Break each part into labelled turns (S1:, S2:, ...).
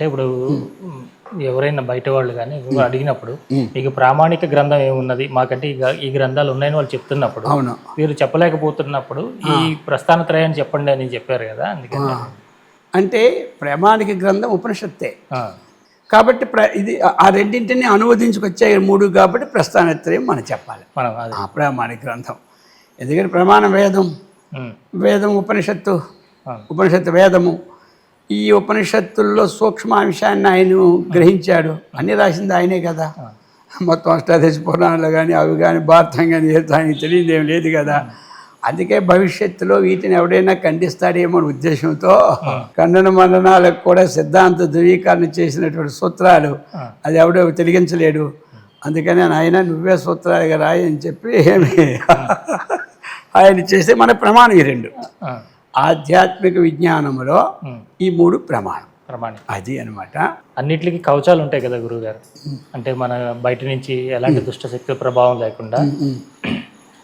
S1: అంటే ఇప్పుడు ఎవరైనా బయట వాళ్ళు కానీ అడిగినప్పుడు మీకు ప్రామాణిక గ్రంథం ఏమున్నది మాకంటే ఈ గ్రంథాలు ఉన్నాయని వాళ్ళు చెప్తున్నప్పుడు
S2: అవును.
S1: మీరు చెప్పలేకపోతున్నప్పుడు ఈ ప్రస్థానత్రయాన్ని చెప్పండి అని చెప్పారు కదా, అందుకని
S2: అంటే ప్రామాణిక గ్రంథం ఉపనిషత్తే కాబట్టి ఇది ఆ రెండింటిని అనువదించుకొచ్చాయి 3 కాబట్టి ప్రస్థానత్రయం మనం చెప్పాలి.
S1: మనం
S2: ఆ ప్రామాణిక గ్రంథం ఎందుకంటే ప్రమాణ వేదం, వేదం ఉపనిషత్తు, ఉపనిషత్తు వేదము. ఈ ఉపనిషత్తుల్లో సూక్ష్మాంశాన్ని ఆయన గ్రహించాడు. అన్నీ రాసింది ఆయనే కదా. మొత్తం అష్టాదశ పురాణాలు కానీ అవి కానీ భారతం కానీ ఆయనకి తెలియదు ఏం లేదు కదా. అందుకే భవిష్యత్తులో వీటిని ఎవడైనా ఖండిస్తాడేమో అనే ఉద్దేశంతో ఖండన మండనాలకు కూడా సిద్ధాంత ధృవీకరణ చేసినటువంటి సూత్రాలు అది ఎవడో తెలిగించలేడు. అందుకని ఆయన నువ్వే సూత్రాలుగా రాయి అని చెప్పి ఆయన చేస్తే మన ప్రమాణం ఈ 2 ఆధ్యాత్మిక విజ్ఞానంలో ఈ 3 ప్రమాణం అది అనమాట.
S1: అన్నిటికీ కవచాలు ఉంటాయి కదా గురువుగారు. అంటే మన బయట నుంచి ఎలాంటి దుష్ట శక్తుల ప్రభావం లేకుండా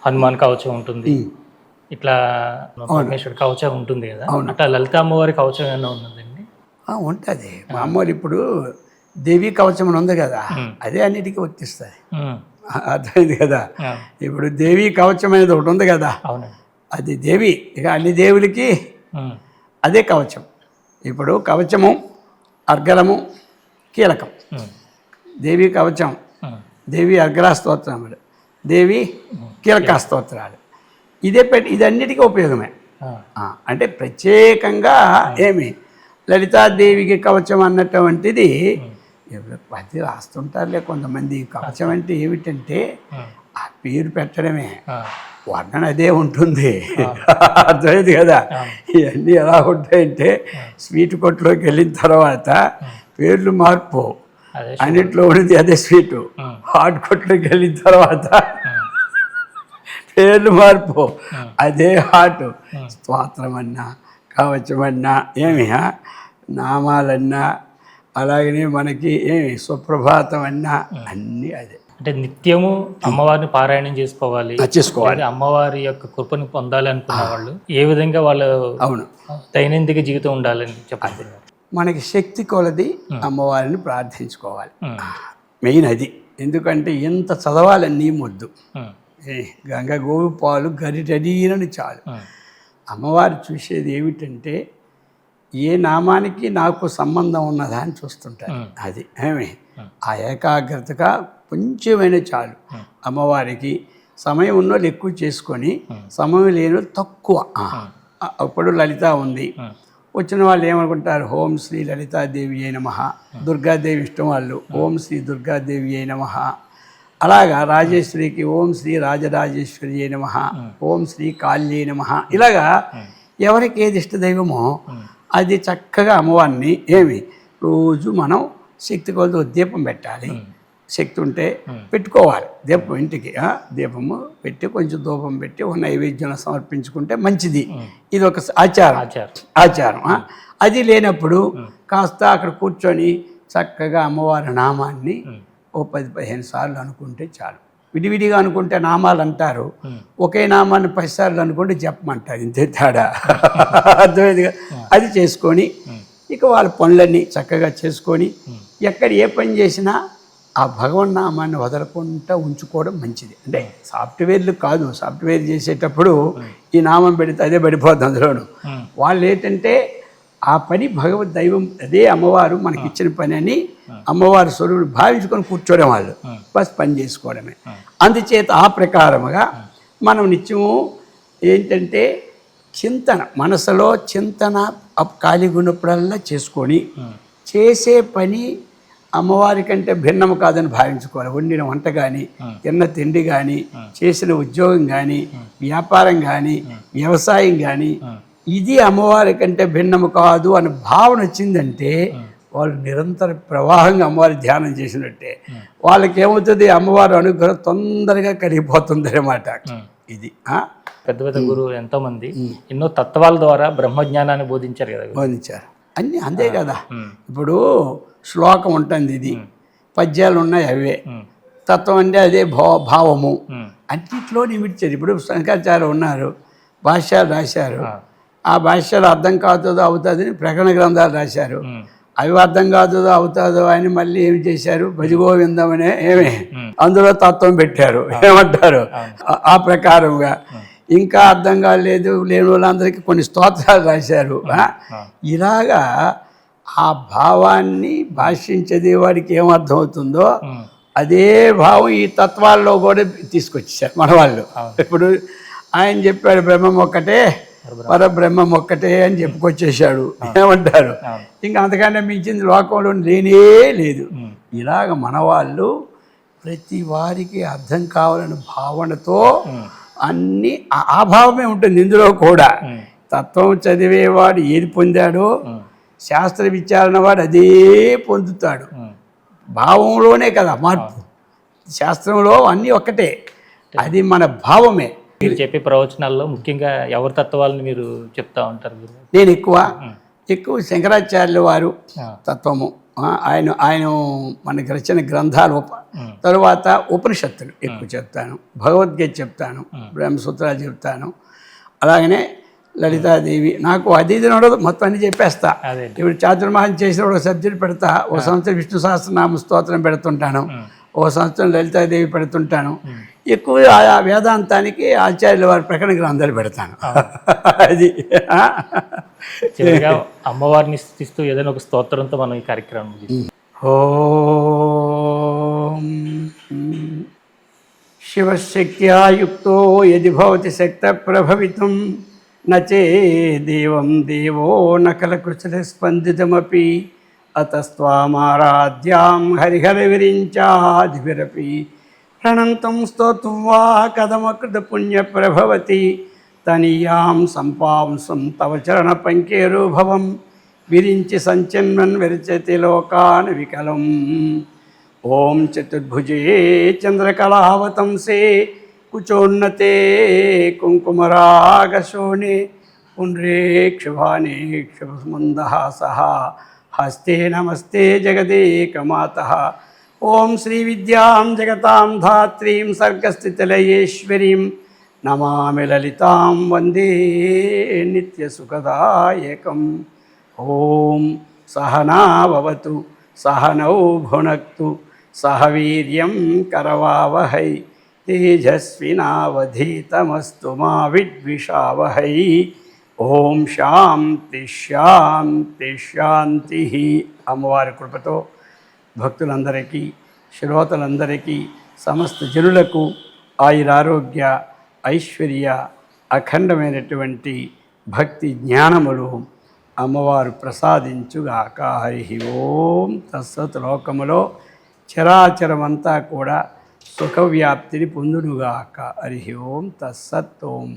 S1: హనుమాన్ కవచం ఉంటుంది, ఇట్లా పరమేశ్వరుడు కవచం ఉంటుంది కదా. అట్లా లలిత అమ్మవారి కవచం ఏమైనా ఉన్నదండి?
S2: ఉంటుంది. మామూలు ఇప్పుడు దేవీ కవచం ఉంది కదా, అదే అన్నిటికీ వర్తిస్తుంది. అర్థమైంది కదా. ఇప్పుడు దేవీ కవచం అనేది ఒకటి ఉంది కదా, అది దేవి. ఇక అన్ని దేవులకి అదే కవచం. ఇప్పుడు కవచము అర్గలము కీలకం. దేవి కవచం, దేవి అర్గలా స్తోత్రములు, దేవి కీలక స్తోత్రాలు. ఇదన్నిటికీ ఉపయోగమే. అంటే ప్రత్యేకంగా ఏమి లలితాదేవికి కవచం అన్నటువంటిది అది రాస్తుంటారులే కొంతమంది. కవచం అంటే ఏమిటంటే ఆ పేరు పెట్టడమే, వర్ణన అదే ఉంటుంది. అర్థమైంది కదా. ఇవన్నీ ఎలా ఉంటాయంటే స్వీట్ కొట్టులోకి వెళ్ళిన తర్వాత పేర్లు మార్పు, అన్నిట్లో ఉన్నది అదే స్వీటు. హాట్ కొట్టులోకి వెళ్ళిన తర్వాత పేర్లు మార్పు, అదే హాట్. స్తోత్రమన్నా కవచమన్నా ఏమి నామాలన్నా అలాగనే మనకి ఏమి సుప్రభాతం అన్నా అన్నీ అదే.
S1: అంటే నిత్యము అమ్మవారిని పారాయణం చేసుకోవాలి. అమ్మవారి యొక్క కృపను పొందాలి అనుకున్న వాళ్ళు ఏ విధంగా వాళ్ళు దైనందిక జీవితం ఉండాలని చెప్పాలి.
S2: మనకి శక్తి కొలది అమ్మవారిని ప్రార్థించుకోవాలి. మెయిన్ అది. ఎందుకంటే ఎంత చదవాలని మొద్దు, గంగ గోవు పాలు గరిటడీనని చాలు. అమ్మవారు చూసేది ఏమిటంటే ఏ నామానికి నాకు సంబంధం ఉన్నదా అని చూస్తుంటారు. అది ఏమి ఆ ఏకాగ్రతగా కొంచెమైనా చాలు. అమ్మవారికి సమయం ఉన్న వాళ్ళు ఎక్కువ చేసుకొని సమయం లేని తక్కువ. అప్పుడు లలిత ఉంది, వచ్చిన వాళ్ళు ఏమనుకుంటారు ఓం శ్రీ లలితాదేవి అయి నమః. దుర్గాదేవి ఇష్టం వాళ్ళు ఓం శ్రీ దుర్గాదేవి అయి నమః. అలాగా రాజేశ్వరికి ఓం శ్రీ రాజరాజేశ్వరి అయి నమః, ఓం శ్రీ కాళ్యై నమః. ఇలాగా ఎవరికి ఏది ఇష్టదైవమో అది చక్కగా అమ్మవారిని ఏమి రోజు మనం శక్తి కొలతో దీపం పెట్టాలి. శక్తి ఉంటే పెట్టుకోవాలి దీపం. ఇంటికి దీపము పెట్టి కొంచెం ధూపం పెట్టి ఒక నైవేద్యం సమర్పించుకుంటే మంచిది. ఇది ఒక ఆచారం. అది లేనప్పుడు కాస్త అక్కడ కూర్చొని చక్కగా అమ్మవారి నామాన్ని ఓ 10-15 సార్లు అనుకుంటే చాలు. విడివిడిగా అనుకుంటే నామాలు అంటారు, ఒకే నామాన్ని 10 సార్లు అనుకుంటే జపమంటారు. ఇంతే తేడా. అర్థమైందిగా. అది చేసుకొని ఇక వాళ్ళ పనులన్నీ చక్కగా చేసుకొని ఎక్కడ ఏ పని చేసినా ఆ భగవన్నామాన్ని వదలకుండా ఉంచుకోవడం మంచిది. అంటే సాఫ్ట్వేర్లు కాదు, సాఫ్ట్వేర్ చేసేటప్పుడు ఈ నామం పెడితే అదే పడిపోద్ది అందులోను. వాళ్ళు ఏంటంటే ఆ పని భగవద్ దైవం అదే అమ్మవారు మనకి ఇచ్చిన పని అని అమ్మవారి స్వరూపుడు భావించుకొని కూర్చోవడం, వాళ్ళు బస్ పని చేసుకోవడమే. అందుచేత ఆ ప్రకారముగా మనం నిత్యము ఏంటంటే చింతన, మనసులో చింతన ఖాళీగా ఉన్నప్పుడల్లా చేసుకొని చేసే పని అమ్మవారి కంటే భిన్నము కాదని భావించుకోవాలి. వండిన వంట కానీ, తిన్న తిండి కానీ, చేసిన ఉద్యోగం కానీ, వ్యాపారం కానీ, వ్యవసాయం కానీ ఇది అమ్మవారి కంటే భిన్నము కాదు అని భావన వచ్చిందంటే వాళ్ళు నిరంతర ప్రవాహంగా అమ్మవారి ధ్యానం చేసినట్టే. వాళ్ళకి ఏమవుతుంది, అమ్మవారి అనుగ్రహం తొందరగా కరిగిపోతుంది అన్నమాట. ఇది
S1: పెద్ద పెద్ద గురువులు ఎంతోమంది ఎన్నో తత్వాల ద్వారా బ్రహ్మజ్ఞానాన్ని బోధించారు కదా.
S2: బోధించారు అన్నీ అంతే కదా. ఇప్పుడు శ్లోకం ఉంటుంది, ఇది పద్యాలు ఉన్నాయి, అవే తత్వం అంటే అదే భావము. అన్నింటిలో నిమిడిచారు. ఇప్పుడు శంకరాచార్య ఉన్నారు, భాష్యాలు రాశారు. ఆ భాష్యాలు అర్థం కాతుందో అవుతుందని ప్రకరణ గ్రంథాలు రాశారు. అవి అర్థం కాదు అవుతాదో అని మళ్ళీ ఏమి చేశారు భజగోవిందం అనే ఏమి అందులో తత్వం పెట్టారు, ఏమంటారు ఆ ప్రకారంగా. ఇంకా అర్థం కాలేదు లేని వాళ్ళందరికీ కొన్ని స్తోత్రాలు రాశారు. ఇలాగా ఆ భావాన్ని భాష్యం చదివేవాడికి ఏమర్థం అవుతుందో అదే భావం ఈ తత్వాల్లో కూడా తీసుకొచ్చేసారు మన వాళ్ళు. ఇప్పుడు ఆయన చెప్పాడు బ్రహ్మం ఒక్కటే, పరబ్రహ్మం ఒక్కటే అని చెప్పుకొచ్చేసాడు, ఏమంటారు. ఇంకా అంతకంటే మించింది లోకంలో లేనే లేదు. ఇలాగ మన వాళ్ళు ప్రతి వారికి అర్థం కావాలనే భావనతో అన్ని ఆ భావమే ఉంటుంది ఇందులో కూడా. తత్వం చదివేవాడు ఏది పొందాడో శాస్త్ర విచారణ వాడు అదే పొందుతాడు. భావంలోనే కదా మార్పు, శాస్త్రంలో అన్నీ ఒక్కటే, అది మన భావమే.
S1: మీరు చెప్పే ప్రవచనాల్లో ముఖ్యంగా ఎవరి తత్వాలను మీరు చెప్తా ఉంటారు?
S2: నేను ఎక్కువ శంకరాచార్యుల వారు తత్వము, ఆయన మనకి రచన గ్రంథాలు, తరువాత ఉపనిషత్తులు ఎక్కువ చెప్తాను, భగవద్గీత చెప్తాను, బ్రహ్మసూత్రాలు చెప్తాను. అలాగనే లలితాదేవి నాకు అది ఉండదు, మొత్తం అన్ని చెప్పేస్తా. ఇప్పుడు చాతుర్మాసం చేసిన ఒక సబ్జెక్ట్ పెడతా, ఓ సంవత్సరం విష్ణు సహస్రనామ స్తోత్రం పెడుతుంటాను, ఓ సంవత్సరం లలితాదేవి పెడుతుంటాను. ఎక్కువ ఆ వేదాంతానికి ఆచార్యుల వారి ప్రకటన గ్రంథాలు పెడతాను. అది
S1: అమ్మవారిని స్థితిస్తూ ఏదైనా ఒక స్తోత్రంతో మనం ఈ కార్యక్రమం.
S2: ఓం శివశక్త్యా యుక్తో యది భవతి శక్త ప్రభవితం నచే దేవం దేవో నకలకృచల స్పందితమపి అతస్త్వామారాధ్యాం హరిహర విరించాదిభిరపి ప్రణంతం స్తోత్రం వా కథమకృత పుణ్య ప్రభవతి తనీయాం సంపాంసం తవ చరణ పంకేరుభవం విరించి సంచన్మన్ విరచతి లోకాన్ వికలం. ఓం చతుర్భుజే చంద్రకళావతంసే కుచోన్నతే కుంకుమరాగశోణే పుండ్రేక్షుభానే క్షుభమందహాసః హస్తే నమస్తే జగదేకమాతః. ఓం శ్రీ విద్యాం జగతాం ధాత్రీం సర్గస్థితిలయేశ్వరీం నమామి లలితాం వందే నిత్యసుఖదాయకం. ఓం సహనా భవతు సహనౌ భునక్తు సహ వీర్యం కరవావహై తేజస్వినావధీతమస్తు మా విద్విషావహై. ఓం శాంతి శాంతి శాంతి. అమ్మవారి కృపతో భక్తులందరికీ, శ్రోతలందరికీ, సమస్త జనులకు ఆయురారోగ్య ఐశ్వర్య అఖండమైనటువంటి భక్తి జ్ఞానములు అమ్మవారు ప్రసాదించుగాక. హరి ఓం తత్సత్. లోకములో చరాచరమంతా కూడా సుఖవ్యాప్తిని పొందునుగాక. హరి ఓం తత్సత్. ఓం